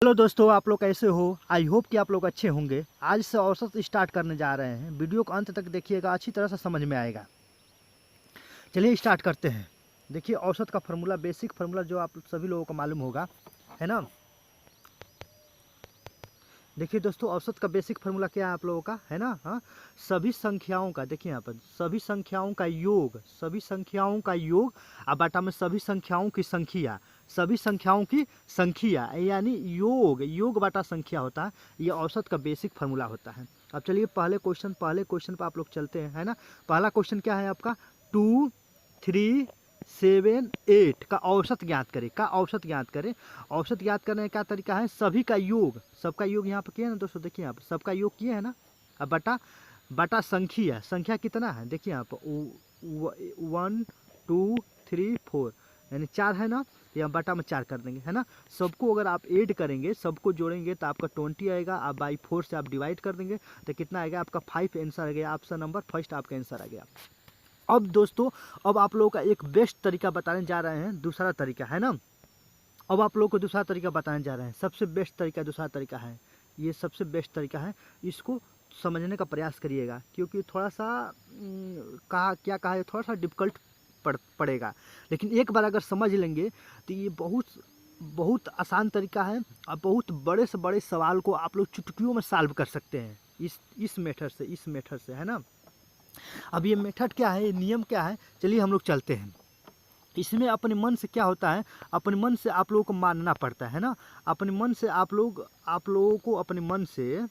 Hello दोस्तों, आप लोग कैसे हो। आई होप कि आप लोग अच्छे होंगे। आज से औसत स्टार्ट करने जा रहे हैं। वीडियो को अंत तक देखिएगा, अच्छी तरह से समझ में आएगा। चलिए स्टार्ट करते हैं। देखिए औसत का फार्मूला, बेसिक फार्मूला जो आप सभी लोगों को मालूम होगा, है ना। देखिए दोस्तों, औसत का बेसिक फार्मूला क्या है आप लोगों का, है ना। हाँ, सभी संख्याओं का, देखिए यहाँ पर सभी संख्याओं का योग, सभी संख्याओं का योग अब बाटा में सभी संख्याओं की संख्या, सभी संख्याओं की संख्या यानी योग बाटा संख्या होता है। ये औसत का बेसिक फार्मूला होता है। अब चलिए पहले क्वेश्चन पर आप लोग चलते हैं, है ना। पहला क्वेश्चन क्या है आपका, 2, 3, 7, 8 का औसत ज्ञात करें। औसत ज्ञात करने का तरीका है सभी का योग, सबका योग यहाँ पर किया ना दोस्तों। देखिए यहाँ पर सबका योग किए है ना। अब बटा संख्या कितना है, देखिए यहाँ पर 1, 2, 3, 4 यानी 4 है ना। तो यहाँ बटा में 4 कर देंगे, है ना। सबको अगर आप ऐड करेंगे, सबको जोड़ेंगे तो आपका 20 आएगा। आप बाई 4 से आप डिवाइड कर देंगे तो कितना आएगा आपका 5 आंसर आ गया। ऑप्शन नंबर फर्स्ट आपका आंसर आ गया। अब दोस्तों, अब आप लोगों का एक बेस्ट तरीका बताने जा रहे हैं, दूसरा तरीका, है ना। अब आप लोगों को दूसरा तरीका बताने जा रहे हैं। सबसे बेस्ट तरीका दूसरा तरीका है, ये सबसे बेस्ट तरीका है। इसको समझने का प्रयास करिएगा, क्योंकि थोड़ा सा कहा है, थोड़ा सा डिफिकल्ट पड़ेगा। लेकिन एक बार अगर समझ लेंगे तो ये बहुत आसान तरीका है। और बहुत बड़े से बड़े सवाल को आप लोग चुटकियों में सॉल्व कर सकते हैं इस मेथड से, है ना। अब ये मेथड क्या है, ये नियम क्या है, चलिए हम लोग चलते हैं। इसमें अपने मन से क्या होता है, अपने मन से आप लोगों को मानना पड़ता है ना। अपने मन से आप लोगों को अपने मन से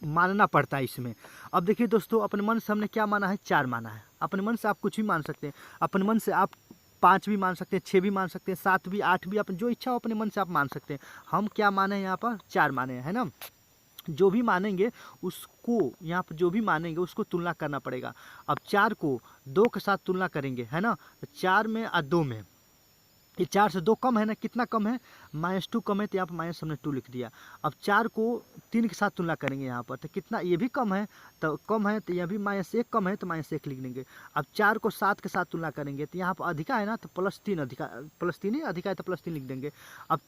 मानना पड़ता है इसमें। अब देखिए दोस्तों, अपने मन से हमने क्या माना है, 4 माना है। अपने मन से आप कुछ भी मान सकते हैं। अपने मन से आप 5 भी मान सकते हैं, 6 भी मान सकते हैं, 7 भी, 8 भी, अपने जो इच्छा हो अपने मन से आप मान सकते हैं। हम क्या माने हैं यहाँ पर, 4 माने हैं, है ना। जो भी मानेंगे उसको, यहाँ पर जो भी मानेंगे उसको तुलना करना पड़ेगा। अब 4 को 2 के साथ तुलना करेंगे, है ना। 4 में और 2 में, ये 4 से 2 कम है ना, कितना कम है, -2 कम है, तो यहाँ पर माइनस हमने 2 लिख दिया। अब 4 को 3 के साथ तुलना करेंगे यहाँ पर, तो कितना, ये भी कम है, तो कम है, तो यह भी -1 कम है, तो -1 लिख देंगे। अब 4 को 7 के साथ तुलना करेंगे तो यहाँ पर अधिका है ना, तो +3 अधिका है, तो +3 लिख देंगे। अब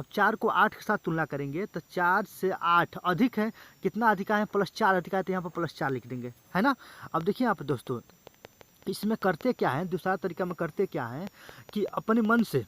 4 को 8 के साथ तुलना करेंगे तो 4 से 8 अधिक है, कितना अधिका है, +4 अधिका है, तो यहाँ पर +4 लिख देंगे, है ना। अब देखिए यहाँ पर दोस्तों, इसमें करते क्या है, दूसरा तरीका में करते क्या है कि अपने मन से,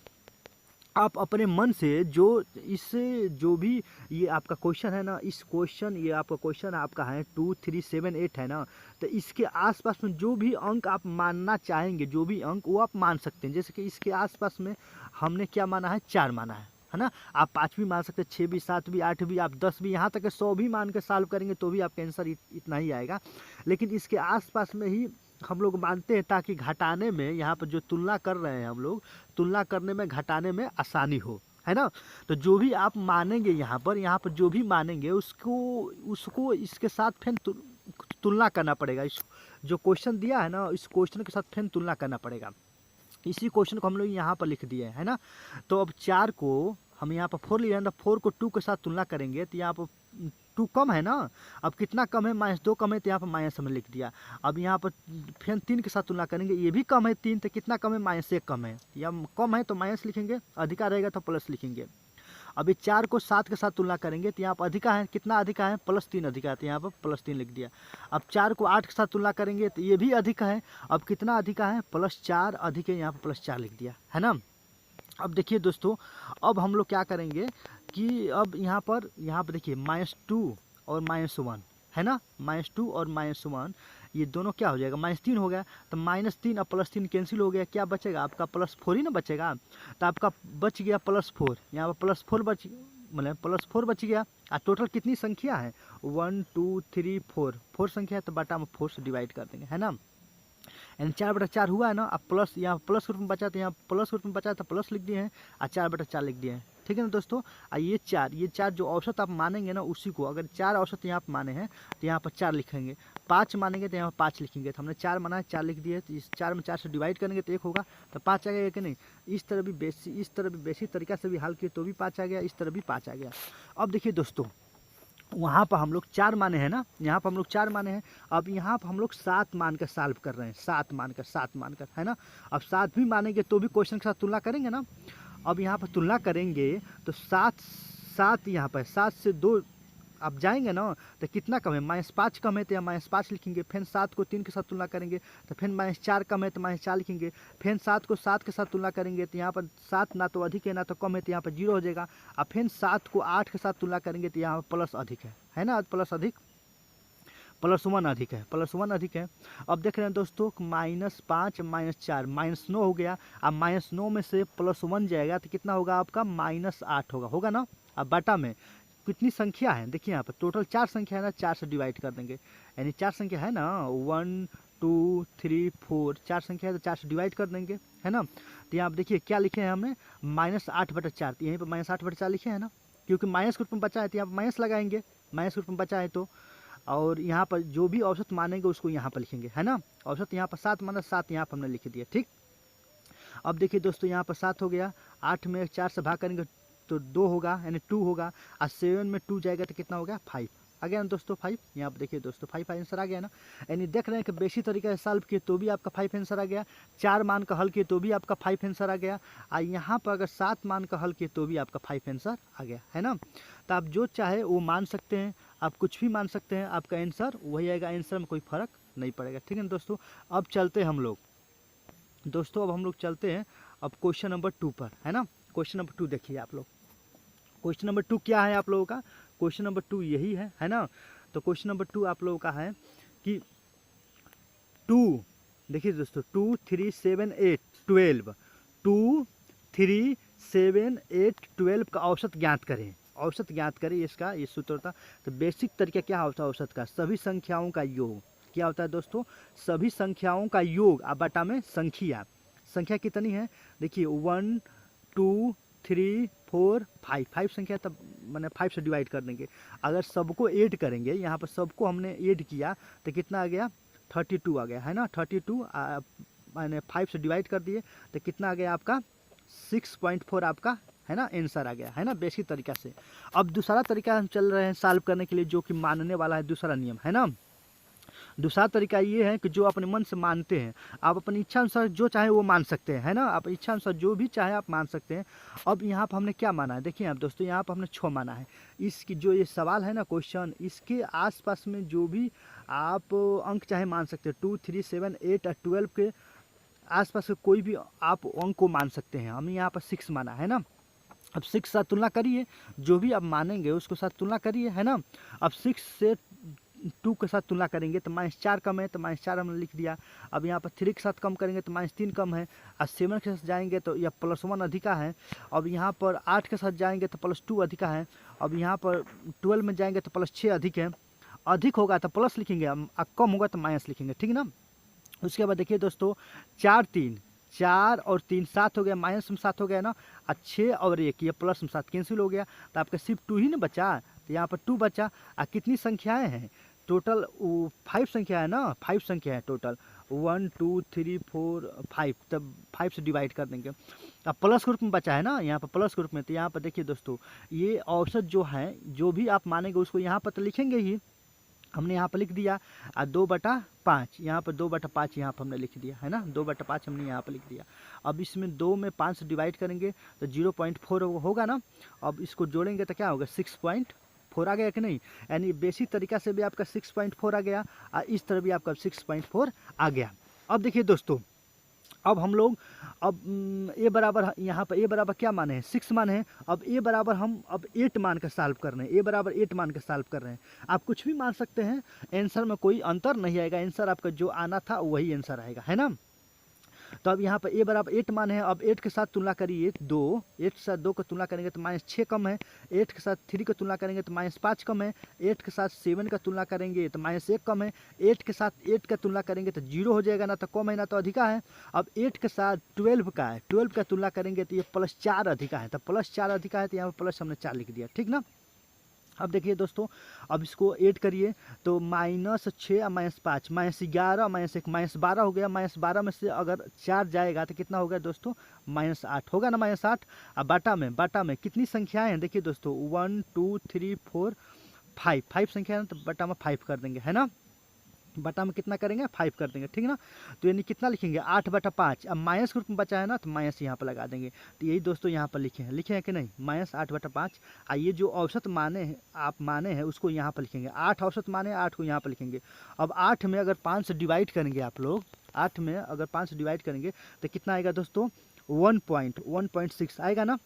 आप अपने मन से जो भी ये आपका क्वेश्चन है ना, ये आपका क्वेश्चन आपका है 2, 3, 7, 8 है ना। तो इसके आसपास में जो भी अंक आप मानना चाहेंगे, जो भी अंक वो आप मान सकते हैं। जैसे कि इसके आसपास में हमने क्या माना है, 4 माना है ना। आप 5 भी मान सकते हैं, 6 भी, 7 भी, 8 भी, आप 10 भी, यहाँ तक 100 भी मान के सॉल्व करेंगे तो भी आपका आंसर इतना ही आएगा। लेकिन इसके आसपास में ही हम लोग मानते हैं, ताकि घटाने में, यहाँ पर जो तुलना कर रहे हैं हम लोग, तुलना करने में, घटाने में आसानी हो, है ना। तो जो भी आप मानेंगे यहाँ पर जो भी मानेंगे उसको इसके साथ फिर तुलना करना पड़ेगा। इस जो क्वेश्चन दिया है ना, इस क्वेश्चन के साथ फिर तुलना करना पड़ेगा। इसी क्वेश्चन को हम लोग यहाँ पर लिख दिए है ना। तो अब 4 को हम यहाँ पर 4 लिया है, 4 को 2 के साथ तुलना करेंगे तो यहाँ पर 2 कम है ना। अब कितना कम है, -2 कम है, तो यहाँ पर माइनस हमने लिख दिया। अब यहाँ पर फिर 3 के साथ तुलना करेंगे, ये भी कम है 3, तो कितना कम है, -1 कम है, या कम है तो माइनस लिखेंगे, अधिका रहेगा तो प्लस लिखेंगे। अब ये 4 को 7 के साथ तुलना करेंगे तो यहाँ पर अधिका है, कितना अधिका है, +3 अधिका है, तो यहाँ पर +3 लिख दिया। अब 4 को 8 के साथ तुलना करेंगे तो ये भी अधिका है। अब कितना अधिका है, +4 अधिक है, यहाँ पर +4 लिख दिया, है ना। अब देखिए दोस्तों, अब हम लोग क्या करेंगे कि अब यहाँ पर देखिए -2 और -1 है ना। -2 और -1 ये दोनों क्या हो जाएगा, -3 हो गया। तो -3 और +3 कैंसिल हो गया, क्या बचेगा आपका, +4 ही ना बचेगा। तो आपका बच गया +4, यहाँ पर +4 मतलब +4 बच गया। और टोटल कितनी संख्या है, 1, 2, 3, 4 संख्या है, तो बटा में 4 से डिवाइड कर देंगे, है ना। यानी 4/4 हुआ है ना। अब प्लस, यहाँ प्लस रूप में बचा तो यहाँ प्लस रूप में बचा तो प्लस लिख दिए हैं, और 4/4 लिख दिए हैं, ठीक है ना दोस्तों। और ये 4 जो औसत आप मानेंगे ना, उसी को, अगर 4 औसत यहाँ पर माने हैं तो यहाँ पर 4 लिखेंगे। 5 मानेंगे तो यहाँ पर 5 लिखेंगे। तो हमने 4 माना है, 4 लिख दिए। तो इस 4 में 4 से डिवाइड करेंगे तो 1 होगा, तो 5 आ गया कि नहीं। इस तरह भी बेसिक तरीका से भी हल किए तो भी 5 आ गया, इस तरह भी 5 आ गया। अब देखिए दोस्तों, वहाँ पर हम लोग 4 माने हैं ना, यहाँ पर हम लोग 4 माने हैं। अब यहाँ पर हम लोग 7 मान कर सॉल्व कर रहे हैं, 7 मानकर, है ना। अब 7 भी मानेंगे तो भी क्वेश्चन के साथ तुलना करेंगे ना। अब यहाँ पर तुलना करेंगे तो 7 7 यहाँ पर 7 से 2 आप जाएंगे ना तो कितना कम है, -5 कम है तो यहाँ -5 लिखेंगे। फिर 7 को 3 के साथ तुलना करेंगे तो फिर -4 कम है तो -4 लिखेंगे। फिर 7 को 7 के साथ तुलना करेंगे तो यहाँ पर 7 ना तो अधिक है ना तो कम है तो यहाँ पर 0 हो जाएगा। अब फिर 7 को 8 के साथ तुलना करेंगे तो यहाँ पर प्लस अधिक है ना, प्लस अधिक +1 अधिक है, +1 अधिक है। अब देख रहे हैं दोस्तों -5 -4 -9 हो गया। अब -9 में से +1 जाएगा तो कितना होगा आपका -8 होगा ना। अब बटा में कितनी संख्या है देखिए यहाँ पर टोटल 4 संख्या है ना, 4 से डिवाइड कर देंगे, यानी 4 संख्या है ना 1 2 3 4 4 संख्या है तो 4 से डिवाइड कर देंगे है ना। तो यहाँ आप देखिए क्या लिखे हैं हमने -8/4, यहीं पर -8/4 लिखे हैं ना, क्योंकि माइनस के रूप में बचा है तो यहाँ पर माइनस लगाएंगे, माइनस के रूप में बचा है तो। और यहाँ पर जो भी औसत मानेंगे उसको यहाँ पर लिखेंगे है ना। औसत यहाँ पर 7 माना, 7 यहाँ पर हमने लिख दिया ठीक। अब देखिए दोस्तों यहाँ पर 7 हो गया, 8 में 4 से भाग करेंगे तो 2 होगा यानी 2 होगा, और 7 में 2 जाएगा तो कितना हो गया 5 आ गया ना दोस्तों 5। यहाँ पर देखिए दोस्तों 5 आंसर आ गया ना। यानी देख रहे हैं कि बेसिक तरीके से सॉल्व किए तो भी आपका 5 आंसर आ गया, 4 मान का हल किए तो भी आपका 5 आंसर आ गया, और यहाँ पर अगर 7 मान का हल किए तो भी आपका 5 आंसर आ गया है ना। तो आप जो चाहे वो मान सकते हैं, आप कुछ भी मान सकते हैं, आपका आंसर वही आएगा, आंसर में कोई फ़र्क नहीं पड़ेगा ठीक है ना दोस्तों। अब चलते हैं हम लोग दोस्तों, अब हम लोग चलते हैं अब क्वेश्चन नंबर 2 पर है ना। क्वेश्चन नंबर 2 देखिए आप लोग, क्वेश्चन नंबर 2 क्या है आप लोगों का, क्वेश्चन नंबर 2 यही है ना। तो क्वेश्चन नंबर 2 आप लोगों का है कि 2 देखिए दोस्तों 2 3 7 8 12 2 3 7 8 12 का औसत ज्ञात करें, औसत ज्ञात करें इसका ये सूत्र था। तो बेसिक तरीका क्या होता है औसत का, सभी संख्याओं का योग क्या होता है दोस्तों, सभी संख्याओं का योग अब बटा में संख्या, संख्या कितनी है देखिए 1 2 3 4 5 5 संख्या, तब मैंने 5 से डिवाइड कर देंगे। अगर सबको ऐड करेंगे, यहाँ पर सबको हमने ऐड किया तो कितना आ गया 32 आ गया है ना। 32 मैंने 5 से डिवाइड कर दिए तो कितना आ गया आपका 6.4 आपका है ना आंसर आ गया है ना बेसिक तरीका से। अब दूसरा तरीका हम चल रहे हैं सॉल्व करने के लिए, जो कि मानने वाला है दूसरा नियम है ना। दूसरा तरीका ये है कि जो अपने मन से मानते हैं, आप अपनी इच्छा अनुसार जो चाहे वो मान सकते हैं है ना, आप इच्छा अनुसार जो भी चाहे आप मान सकते हैं। अब यहाँ पर हमने क्या माना है देखिए आप दोस्तों, यहाँ पर हमने 6 माना है। इसकी जो ये सवाल है ना क्वेश्चन, इसके आसपास में जो भी आप अंक चाहे मान सकते हैं, 2 3 7 8 और 12 के आसपास के कोई भी आप अंक को मान सकते हैं। हमने यहाँ पर 6 माना है ना। अब 6 साथ तुलना करिए, जो भी आप मानेंगे उसको साथ तुलना करिए है ना। अब 6 से 2 के साथ तुलना करेंगे तो -4 कम है तो -4 हमने लिख दिया। अब यहाँ पर 3 के साथ कम करेंगे तो -3 कम है, और 7 के साथ जाएंगे तो यह +1 अधिका है। अब यहाँ पर 8 के साथ जाएंगे तो +2 अधिका है। अब यहाँ पर 12 में जाएंगे तो +6 अधिक है, अधिक होगा तो प्लस लिखेंगे, कम होगा तो माइनस लिखेंगे ठीक है ना। उसके बाद देखिए दोस्तों 4 और 3 7 हो गया, माइनस में 7 हो गया ना, और 6 और 1 ये प्लस में 7 कैंसिल हो गया, तो आपका सिर्फ 2 ही ना बचा, तो यहाँ पर 2 बचा। और कितनी संख्याएं हैं टोटल 5 संख्या है ना, 5 संख्या है टोटल 1 2 3 4 5, तब 5 से डिवाइड कर देंगे। अब प्लस ग्रुप में बचा है ना, यहाँ पर प्लस ग्रुप में, तो यहाँ पर देखिए दोस्तों ये औसत जो है जो भी आप मानेंगे उसको यहाँ पर तो लिखेंगे ही, हमने यहाँ पर लिख दिया। और 2/5 यहाँ पर 2/5 यहाँ पर हमने लिख दिया है ना, 2/5 हमने यहाँ पर लिख दिया। अब इसमें 2 में 5 से डिवाइड करेंगे तो 0.4 होगा ना। अब इसको जोड़ेंगे तो क्या होगा 6.4 आ गया कि नहीं, यानी बेसिक तरीका से भी आपका 6.4 आ गया, और इस तरह भी आपका 6.4 आ गया। अब देखिए दोस्तों अब हम लोग अब ए बराबर यहाँ पर ए बराबर क्या माने हैं 6 माने हैं। अब ए बराबर हम अब 8 मान का सॉल्व कर रहे हैं, ए बराबर 8 मान का सॉल्व कर रहे हैं। आप कुछ भी मान सकते हैं, आंसर में कोई अंतर नहीं आएगा, आंसर आपका जो आना था वही आंसर आएगा है ना। तो अब यहाँ पर ए बराबर 8 मान है। अब 8 के साथ तुलना करिए 2, 8 के साथ 2 को तुलना करेंगे तो -6 कम है, 8 के साथ 3 को तुलना करेंगे तो -5 कम है, 8 के साथ 7 का तुलना करेंगे तो -1 कम है, 8 के साथ 8 का तुलना करेंगे तो 0 हो जाएगा, ना तो कम है ना तो अधिका है। अब 8 के साथ 12 का है, 12 का तुलना करेंगे तो ये +4 अधिका है, तो +4 अधिका है तो यहाँ पर प्लस हमने 4 लिख दिया ठीक ना। अब देखिए दोस्तों अब इसको ऐड करिए तो -6 और -5 -11 -1 -12 हो गया। -12 में से अगर 4 जाएगा तो कितना होगा दोस्तों -8 होगा ना, -8। अब बाटा में कितनी संख्याएं हैं देखिए दोस्तों 1 2 3 4 5 संख्या है, तो बाटा में 5 कर देंगे है ना। बटा में कितना करेंगे 5 कर देंगे, ठीक है ना। तो यानी कितना लिखेंगे 8/5। अब माइनस के रूप में बचा है ना, तो माइनस यहाँ पर लगा देंगे। तो यही दोस्तों यहाँ पर लिखे हैं कि नहीं, -8/5। ये जो औसत माने हैं आप माने हैं उसको यहाँ पर लिखेंगे, 8 औसत माने 8 को यहाँ पर लिखेंगे। अब 8 में अगर 5 से डिवाइड करेंगे आप लोग, 8 में अगर 5 से डिवाइड करेंगे तो कितना आएगा दोस्तों 1.6 आएगा ना,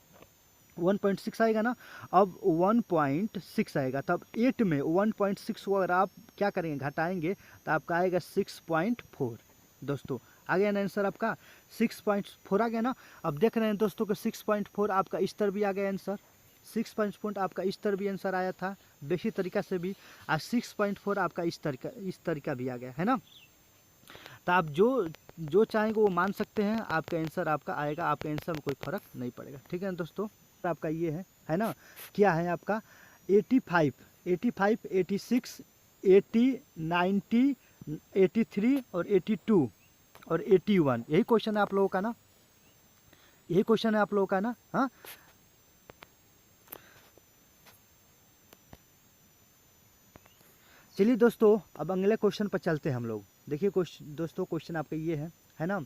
1.6 आएगा ना। अब 1.6 आएगा, तब 8 में 1.6 को अगर आप क्या करेंगे घटाएंगे तो आपका आएगा 6.4। दोस्तों आ गया ना आंसर आपका 6.4 आ गया ना। अब देख रहे हैं दोस्तों कि 6.4 आपका इस तरह भी आ गया आंसर, 6.4 आपका इस तरह भी आंसर आया था बेसिक तरीका से भी, और 6.4 आपका इस तरीका भी आ गया है ना। तो आप जो चाहेंगे वो मान सकते हैं, आपका आंसर आपका आएगा, आपके आंसर में कोई फर्क नहीं पड़ेगा, ठीक है ना दोस्तों। आपका ये है ना, क्या है आपका 85, 86, 80, 90, 83 और 82 और 81, यही क्वेश्चन है आप लोगों का ना, यही क्वेश्चन है आप लोगों का ना। हाँ चलिए दोस्तों, अब अगले क्वेश्चन पर चलते हैं हम लोग। देखिए दोस्तों क्वेश्चन आपका ये है ना,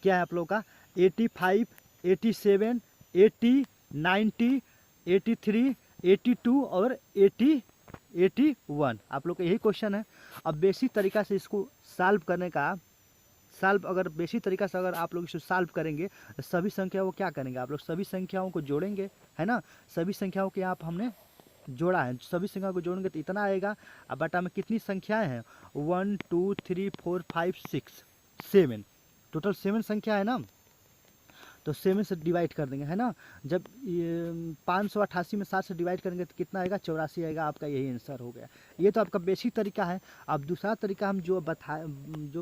क्या है आप लोगों का 85, 87, 80, 90, 83, 82 और 81 आप लोग का यही क्वेश्चन है। अब बेसिक तरीका से इसको अगर बेसिक तरीका से अगर आप लोग इसको सॉल्व करेंगे तो सभी संख्याओं को क्या करेंगे आप लोग, सभी संख्याओं को जोड़ेंगे, है ना। सभी संख्याओं के यहाँ हमने जोड़ा है, सभी संख्याओं को जोड़ेंगे तो इतना आएगा। अब बटा में कितनी संख्याएं हैं 1 2 3 4 5 6 7, टोटल 7 संख्या है ना। तो 7 से डिवाइड कर देंगे, है ना। जब 588 में 7 से डिवाइड करेंगे तो कितना आएगा 84 आएगा, आपका यही आंसर हो गया। ये तो आपका बेसिक तरीका है। अब दूसरा तरीका हम जो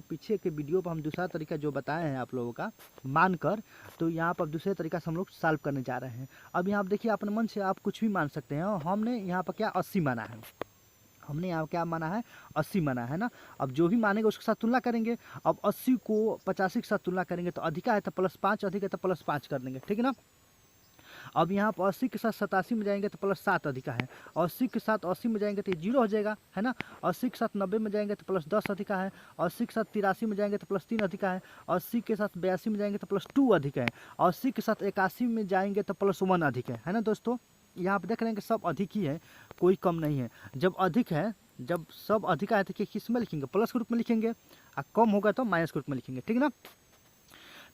पीछे के वीडियो पर हम दूसरा तरीका जो बताए हैं आप लोगों का मानकर, तो यहाँ पर दूसरे तरीका से हम लोग सॉल्व करने जा रहे हैं। अब यहाँ पर देखिए अपने मन से आप कुछ भी मान सकते हैं। हमने यहाँ पर क्या 80 माना है, हमने यहाँ क्या माना है 80 माना है ना। अब जो भी मानेंगे उसके साथ तुलना करेंगे। अब 80 को 85 के साथ तुलना करेंगे तो अधिका है तो +5, अधिक है तो +5 कर देंगे, ठीक है ना। अब यहाँ पर 80 के साथ 87 में जाएंगे तो +7 अधिका है, 80 के साथ 80 में जाएंगे तो 0 हो जाएगा, है ना। 80 के साथ 90 में जाएंगे तो +10 अधिका है, 80 के साथ 83 में जाएंगे तो +3 अधिका है, 80 के साथ 82 में जाएंगे तो +2 अधिक है, 80 के साथ 81 में जाएंगे तो +1 अधिक है ना दोस्तों। यहाँ पे देख रहे हैं कि सब अधिक ही है, कोई कम नहीं है। जब अधिक है, जब सब अधिक है तो किस में लिखेंगे प्लस के रूप में लिखेंगे, और कम होगा तो माइनस के रूप में लिखेंगे, ठीक है ना।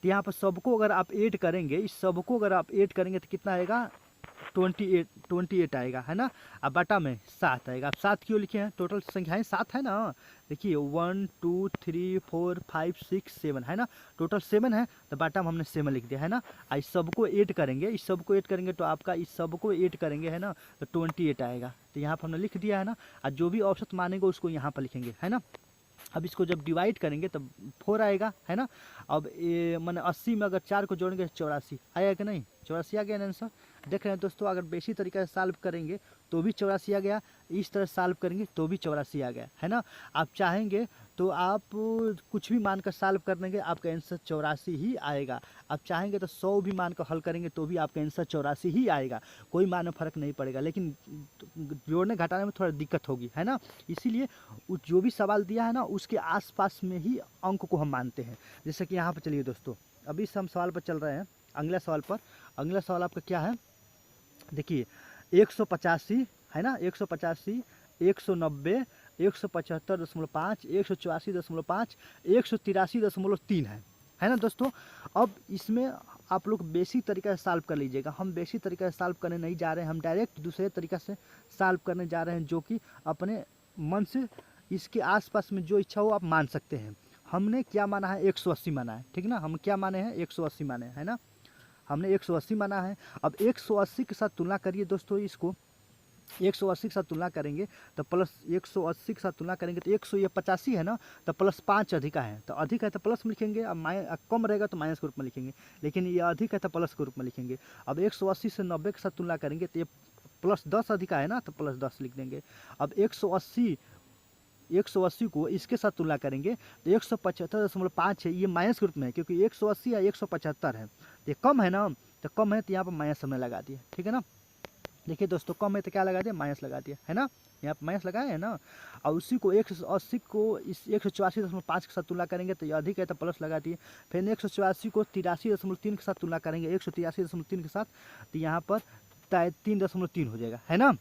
तो यहाँ पर सबको अगर आप ऐड करेंगे, इस सबको अगर आप ऐड करेंगे तो कितना आएगा 28 आएगा, है ना। अब बटा में 7 आएगा। अब 7 क्यों लिखे हैं, टोटल संख्याएं 7 है ना। देखिए 1 2 3 4 5 6 7 है ना, टोटल 7 है, तो बटा में हमने 7 लिख दिया, है ना। इस सबको ऐड करेंगे, इस सबको ऐड करेंगे तो आपका इस सबको ऐड करेंगे, है ना, तो 28 आएगा। तो यहाँ पर हमने लिख दिया है ना। और जो भी औसत मानेंगे उसको यहाँ पर लिखेंगे, है ना। अब इसको जब डिवाइड करेंगे तब 4 आएगा, है ना। अब ये मैंने 80 में अगर 4 को जोड़ेंगे 84 आएगा कि नहीं, 84 आ गया ना आंसर। देख रहे हैं दोस्तों, अगर बेसिक तरीका से सॉल्व करेंगे तो भी 84 आ गया, इस तरह सॉल्व करेंगे तो भी 84 आ गया, है ना। आप चाहेंगे तो आप कुछ भी मानकर सॉल्व कर देंगे, आपका आंसर 84 ही आएगा। आप चाहेंगे तो 100 भी मानकर हल करेंगे तो भी आपका आंसर 84 ही आएगा, कोई मान में फ़र्क नहीं पड़ेगा। लेकिन जोड़ने घटाने में थोड़ा दिक्कत होगी, है ना। इसीलिए जो भी सवाल दिया है ना उसके आसपास में ही अंक को हम मानते हैं। जैसे कि यहाँ पर चलिए दोस्तों, अभी हम सवाल पर चल रहे हैं, अगला सवाल पर। अगला सवाल आपका क्या है, देखिए 185 है ना, 185, 190, 175.5, 184.5, 183.3 है ना दोस्तों। अब इसमें आप लोग बेसिक तरीका से सॉल्व कर लीजिएगा। हम बेसिक तरीका से सॉल्व करने नहीं जा रहे हैं, हम डायरेक्ट दूसरे तरीका से सॉल्व करने जा रहे हैं, जो कि अपने मन से इसके आसपास में जो इच्छा हो आप मान सकते हैं। हमने क्या माना है 180 माना है, ठीक ना। हम क्या माने हैं 180 माने हैं, है ना। हमने 180 माना है। अब 180 के साथ तुलना करिए दोस्तों, इसको 180 के साथ तुलना करेंगे तो प्लस 180 के साथ तुलना करेंगे तो 185 है ना, तो +5 अधिक है, तो अधिक है तो प्लस में लिखेंगे। अब कम रहेगा तो माइनस के रूप में लिखेंगे, लेकिन ये अधिक है तो प्लस के रूप में लिखेंगे। अब 180 से 90 के साथ तुलना करेंगे तो ये +10 अधिक है ना, तो +10 लिख देंगे। अब 180 को इसके साथ तुलना करेंगे तो 175.5 है, ये माइनस के रूप में है, क्योंकि 180 या 175 है, ये कम है ना, तो कम है तो यहाँ पर माइनस हमने लगा दिया, ठीक है ना। देखिए दोस्तों, कम है तो क्या लगा दिया, माइनस लगा दिया, है ना, यहाँ पर माइनस लगाए है ना। और उसी को 180 को इस 184.5 के साथ तुलना करेंगे तो ये अधिक है तो प्लस लगा दिए। फिर 184 को 83.3 के साथ तुलना करेंगे 183.3 के साथ, तो यहाँ पर 3.3 हो जाएगा, है ना।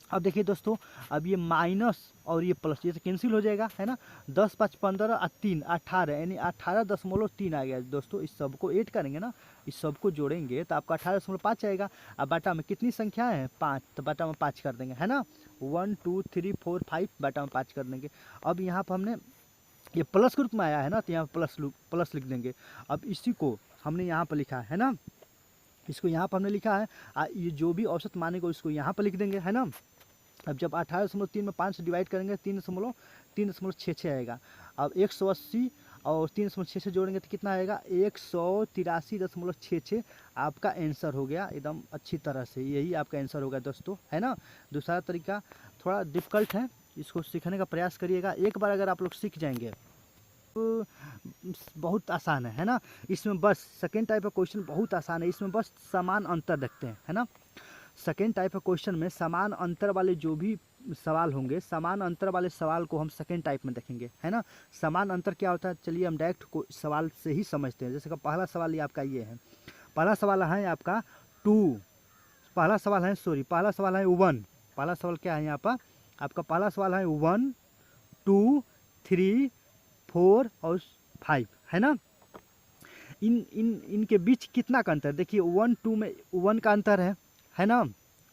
अब देखिए दोस्तों, अब ये माइनस और ये प्लस ये से कैंसिल हो जाएगा, है ना। 10 5 15 और 3 18, यानी 18.3 आ गया दोस्तों। इस सबको ऐड करेंगे ना, इस सबको जोड़ेंगे तो आपका 18.5 आएगा। अब बाटा में कितनी संख्या है, 5, तो बाटा में 5 कर देंगे, है ना। 1 2 3 4 5 बाटा में 5 कर देंगे। अब यहाँ पर हमने ये प्लस के रूप में आया है ना, तो यहाँ प्लस लिख देंगे। अब इसी को हमने यहाँ पर लिखा है ना, इसको यहाँ पर हमने लिखा है, ये जो भी औसत मानेगा इसको यहाँ पर लिख देंगे, है ना। अब जब 18.3 में 5 से डिवाइड करेंगे 3.66 आएगा। अब 180 और 3.66 से जोड़ेंगे तो कितना आएगा, 183.66 आपका आंसर हो गया एकदम अच्छी तरह से। यही आपका आंसर होगा दोस्तों, है ना। दूसरा तरीका थोड़ा डिफ़िकल्ट है, इसको सीखने का प्रयास करिएगा। एक बार अगर आप लोग सीख जाएंगे तो बहुत आसान है ना। इसमें बस सेकेंड टाइप का क्वेश्चन बहुत आसान है, इसमें बस समान अंतर देखते हैं, है ना। सेकेंड टाइप ऑफ क्वेश्चन में समान अंतर वाले जो भी सवाल होंगे, समान अंतर वाले सवाल को हम सेकेंड टाइप में देखेंगे, है ना। समान अंतर क्या होता है, चलिए हम डायरेक्ट सवाल से ही समझते हैं। जैसे कि पहला सवाल ये आपका ये है, पहला सवाल है आपका 2, पहला सवाल है 1, पहला सवाल क्या है यहाँ पर आपका, पहला सवाल है 1 2 3 4 और 5, है ना। इनके बीच कितना का अंतर, देखिए 1 2 में 1 का अंतर है ना।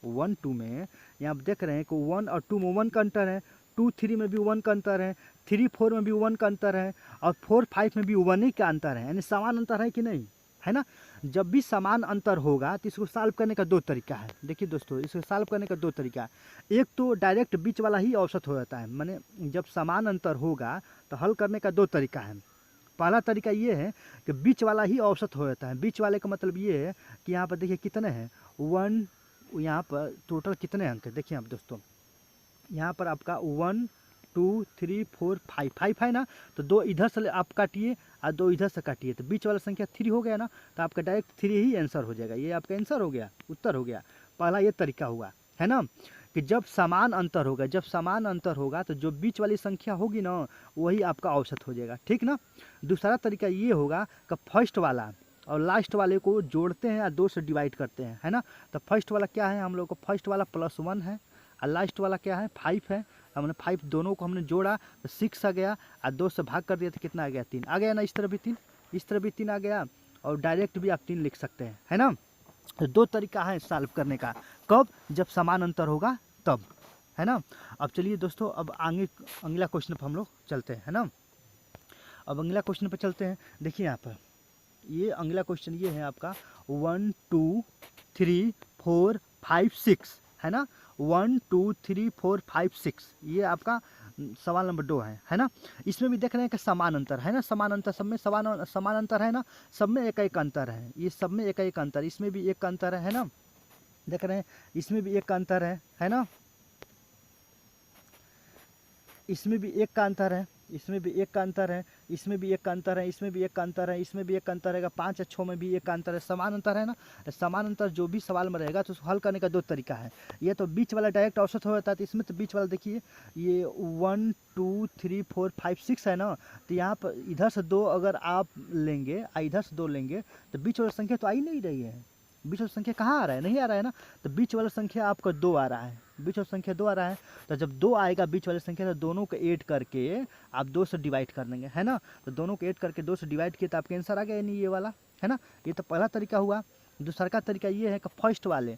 1 2 में यहाँ आप देख रहे हैं कि 1 और 2 में 1 का अंतर है, 2 3 में भी 1 का अंतर है, 3 4 में भी 1 का अंतर है, और 4 5 में भी 1 ही का अंतर है, यानी समान अंतर है कि नहीं, है ना। जब भी समान अंतर होगा तो इसको सॉल्व करने का 2 तरीका है। देखिए दोस्तों, इसको सॉल्व करने का 2 तरीका है। एक तो डायरेक्ट बीच वाला ही औसत हो जाता है, माने जब समान अंतर होगा तो हल करने का 2 तरीका है। पहला तरीका ये है कि बीच वाला ही औसत हो जाता है। बीच वाले का मतलब ये है कि यहाँ पर देखिए कितने हैं, 1, यहाँ पर टोटल कितने अंक है देखिए आप दोस्तों, यहाँ पर आपका 1 2 3 4 5 है ना। तो 2 इधर से आप काटिए और 2 इधर से काटिए, तो बीच वाला संख्या 3 हो गया ना, तो आपका डायरेक्ट 3 ही आंसर हो जाएगा। ये आपका आंसर हो गया, उत्तर हो गया। पहला ये तरीका हुआ, है ना, कि जब समान अंतर होगा तो जो बीच वाली संख्या होगी ना वही आपका औसत हो जाएगा, ठीक ना। दूसरा तरीका ये होगा कि फर्स्ट वाला और लास्ट वाले को जोड़ते हैं और 2 से डिवाइड करते हैं, है ना। तो फर्स्ट वाला क्या है, हम लोग को फर्स्ट वाला +1 है, और लास्ट वाला क्या है 5 है। हमने 5 दोनों को हमने जोड़ा तो 6 आ गया, और 2 से भाग कर दिया तो कितना आ गया, 3 आ गया ना। इस तरह भी 3, इस तरह भी 3 आ गया, और डायरेक्ट भी आप 3 लिख सकते हैं, है ना। तो 2 तरीका है सॉल्व करने का, कब, जब समान अंतर होगा तब, है ना। अब चलिए दोस्तों, अब आगे अगला क्वेश्चन पर हम लोग चलते हैं, है ना। अब अगला क्वेश्चन पर चलते हैं। देखिए यहाँ पर ये अगला क्वेश्चन ये है आपका 1 2 3 4 5 6, है ना। 1 2 3 4 5 6 ये आपका सवाल नंबर 2 है ना। इसमें भी देख रहे हैं कि समान अंतर है ना, समान अंतर, सब में समान अंतर है ना, सब में एक एक अंतर है, ये सब में एक एक अंतर, इसमें भी एक अंतर है ना, देख रहे हैं इसमें भी एक अंतर है ना, इसमें भी एक का अंतर है, इसमें भी एक का अंतर है, इसमें भी एक का अंतर है, इसमें भी एक का अंतर है, इसमें भी एक का अंतर रहेगा, 5 और 6 में भी एक का अंतर है, समान अंतर है ना। समान अंतर जो भी सवाल में रहेगा तो उसको हल करने का 2 तरीका है। ये तो बीच वाला डायरेक्ट औसत हो जाता है, तो इसमें तो बीच वाला देखिए ये 1 2 3 4 5 6 है ना, तो यहाँ पर इधर से 2 अगर आप लेंगे और इधर से 2 लेंगे तो बीच वाला संख्या तो आ ही नहीं रही है। बीच वाला संख्या कहाँ आ रहा है, नहीं आ रहा है ना। तो बीच वाला संख्या आपका 2 आ रहा है, बीच वाला संख्या 2 आ रहा है। तो जब 2 आएगा बीच वाले संख्या तो दोनों को ऐड करके आप 2 से डिवाइड कर देंगे, है ना। तो दोनों को ऐड करके 2 से डिवाइड किए तो आपका आंसर आ गया, नहीं ये वाला, है ना। ये तो पहला तरीका हुआ। दूसरा का तरीका ये है कि फर्स्ट वाले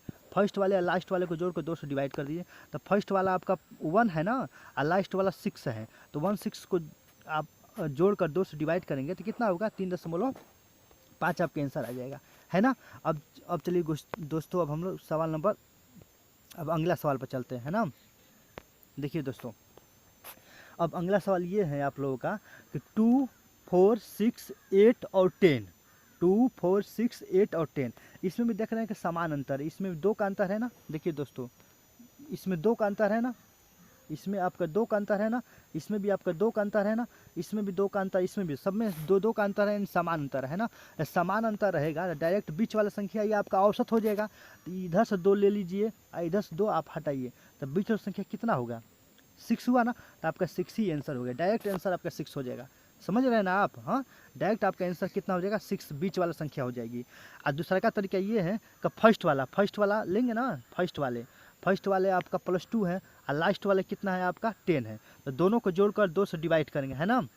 और लास्ट वाले को जोड़ कर 2 से डिवाइड कर दीजिए। तो फर्स्ट वाला आपका 1 है ना, और लास्ट वाला 6 है, तो 1 6 को आप जोड़कर 2 से डिवाइड करेंगे तो कितना होगा, 3.5 आपका आंसर आ जाएगा, है ना। अब चलिए दोस्तों, अब हम लोग सवाल नंबर, अब अगला सवाल पर चलते हैं ना। देखिए दोस्तों, अब अगला सवाल ये है आप लोगों का कि 2 4 6 8 और 10, 2 4 6 8 और 10, इसमें भी देख रहे हैं कि समान अंतर है, इसमें भी 2 का अंतर है ना। देखिए दोस्तों, इसमें 2 का अंतर है ना, इसमें आपका 2 का अंतर है ना, इसमें भी आपका 2 का अंतर है ना, इसमें भी 2 का अंतर, इसमें भी, सब में 2-2 का अंतर है, समान अंतर है ना। समान अंतर रहेगा डायरेक्ट बीच वाला संख्या ये आपका औसत हो जाएगा। तो इधर से 2 ले लीजिए और इधर से 2 आप हटाइए, तो बीच वाला संख्या कितना होगा, 6 हुआ ना, तो आपका 6 ही आंसर हो गया। डायरेक्ट आंसर आपका 6 हो जाएगा। समझ रहे हैं ना आप? हाँ, डायरेक्ट आपका आंसर कितना हो जाएगा, 6 बीच वाला संख्या हो जाएगी। और दूसरा का तरीका ये है कि फर्स्ट वाला लेंगे ना, फर्स्ट वाले आपका +2 है और लास्ट वाले कितना है आपका 10 है। तो दोनों को जोड़कर 2 से डिवाइड करेंगे, है ना,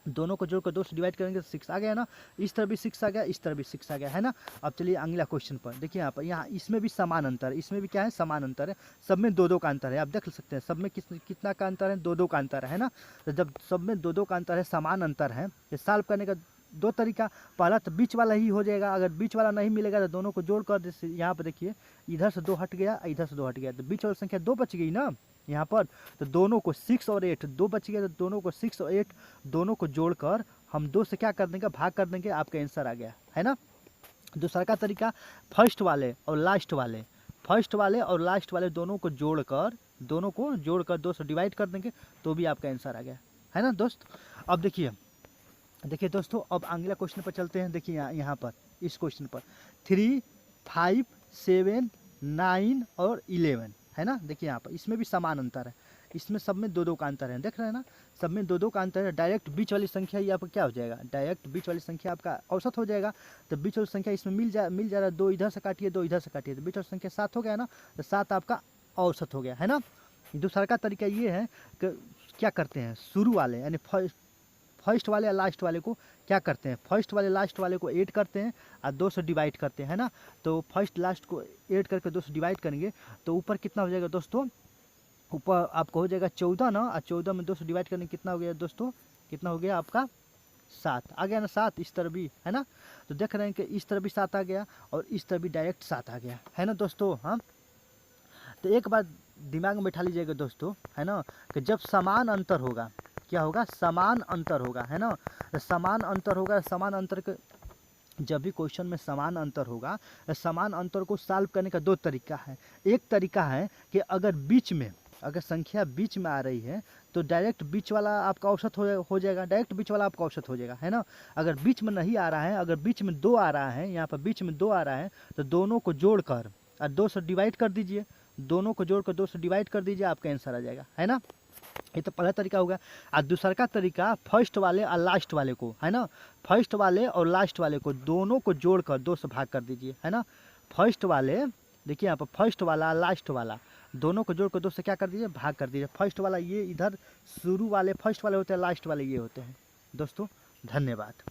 दोनों को जोड़कर 2 से डिवाइड करेंगे तो 6 आ गया ना। इस तरह भी 6 आ गया, इस तरह भी 6 आ गया, है ना। अब चलिए अगला क्वेश्चन पर देखिए, यहाँ पर यहाँ इसमें भी समान अंतर है, इसमें भी क्या है, समान अंतर है। सब में 2-2 का अंतर है, आप देख सकते हैं सब में कितना का अंतर है, 2-2 का अंतर है ना। तो जब सब में 2-2 का अंतर है, समान अंतर है, तो सॉल्व करने का 2 तरीका। पहला तो बीच वाला ही हो जाएगा, अगर बीच वाला नहीं मिलेगा तो दोनों को जोड़कर, जैसे यहाँ पर देखिए इधर से 2 हट गया, इधर से 2 हट गया, तो बीच वाली संख्या 2 बच गई ना यहाँ पर। तो दोनों को 6 और 8, 2 बच गया, तो दोनों को 6 और 8 दोनों को जोड़कर हम 2 से क्या कर देंगे, भाग कर देंगे, आपका आंसर आ गया, है ना। दूसरा का तरीका, फर्स्ट वाले और लास्ट वाले दोनों को जोड़कर 2 से डिवाइड कर देंगे, तो भी आपका आंसर आ गया, है ना दोस्त। अब देखिए दोस्तों, अब अगला क्वेश्चन पर चलते हैं। देखिए यहाँ पर इस क्वेश्चन पर 3, 5, 7, 9 और 11 है ना। देखिए यहाँ पर इसमें भी समान अंतर है, इसमें सब में 2-2 का अंतर है, देख रहे हैं ना, सब में 2-2 का अंतर है। डायरेक्ट बीच वाली संख्या ये आपका क्या हो जाएगा, डायरेक्ट बीच वाली संख्या आपका औसत हो जाएगा। तो बीच वाली संख्या इसमें मिल जा रहा है, 2 इधर से काटिए, 2 इधर से काटिए, तो बीच वाली संख्या 7 हो गया ना, तो 7 आपका औसत हो गया, है ना। दूसरा का तरीका ये है कि क्या करते हैं, शुरू वाले यानी फर्स्ट वाले या लास्ट वाले को क्या करते हैं, फर्स्ट वाले लास्ट वाले को ऐड करते हैं और 2 से डिवाइड करते हैं, है ना। तो फर्स्ट लास्ट को ऐड करके 2 से डिवाइड करेंगे तो ऊपर कितना हो जाएगा दोस्तों, ऊपर आपको हो जाएगा 14 ना, और 14 में 2 से डिवाइड करने कितना हो गया दोस्तों, कितना हो गया आपका 7 आ गया ना, 7 इस तरह भी, है ना। तो देख रहे हैं कि इस तरह भी 7 आ गया और इस तरह भी डायरेक्ट 7 आ गया, है ना दोस्तों। हाँ, तो एक बात दिमाग में बैठा लीजिएगा दोस्तों, है ना, कि जब समान अंतर होगा, क्या होगा, समान अंतर होगा, है ना। समान अंतर होगा, समान अंतर के जब भी क्वेश्चन में समान अंतर होगा, समान अंतर को सॉल्व करने का 2 तरीका है। एक तरीका है कि अगर संख्या बीच में आ रही है तो डायरेक्ट बीच वाला आपका औसत हो जाएगा, डायरेक्ट बीच वाला आपका औसत हो जाएगा, है ना। अगर बीच में नहीं आ रहा है, अगर बीच में 2 आ रहा है, यहाँ पर बीच में 2 आ रहा है, तो दोनों को जोड़कर और 2 से डिवाइड कर दीजिए, दोनों को जोड़कर 2 से डिवाइड कर दीजिए, आपका आंसर आ जाएगा, है ना। ये तो पहला तरीका होगा। और दूसरा का तरीका, फर्स्ट वाले और लास्ट वाले को, है ना, फर्स्ट वाले और लास्ट वाले को दोनों को जोड़कर 2 से भाग कर दीजिए, है ना। फर्स्ट वाले, देखिए यहाँ पर फर्स्ट वाला लास्ट वाला दोनों को जोड़कर 2 से क्या कर दीजिए, भाग कर दीजिए। फर्स्ट वाला ये इधर शुरू वाले फर्स्ट वाले होते हैं, लास्ट वाले ये होते हैं दोस्तों। धन्यवाद।